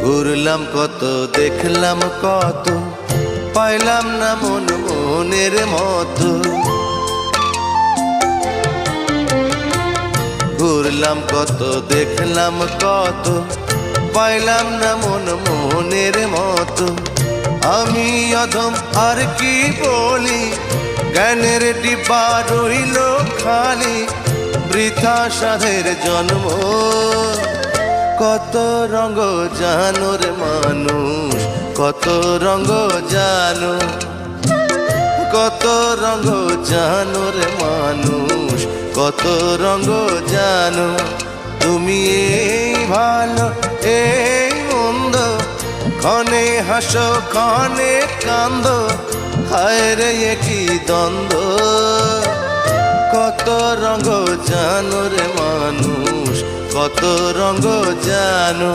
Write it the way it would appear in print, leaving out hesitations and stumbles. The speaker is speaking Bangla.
ঘুরলাম কত, দেখলাম কত, পাইলাম না মন মনের মতো। ঘুরলাম কত, দেখলাম কত, পাইলাম না মন মনের মতো। আমি অধম আর কি বলি, জ্ঞানের ডিব্বা রইল খালি, বৃথা সাধের জন্ম। কত রঙ জানো রে মানুষ, কত রঙ জানো, কত রঙ জানো রে মানুষ, কত রঙ জানো। তুমি এই ভালো এই মন্দ, ক্ষণে হাসো ক্ষণে কান্দো, হায় রে কি দ্বন্দ্ব। কত রঙ জানো রে মানুষ, কত রঙ জানো।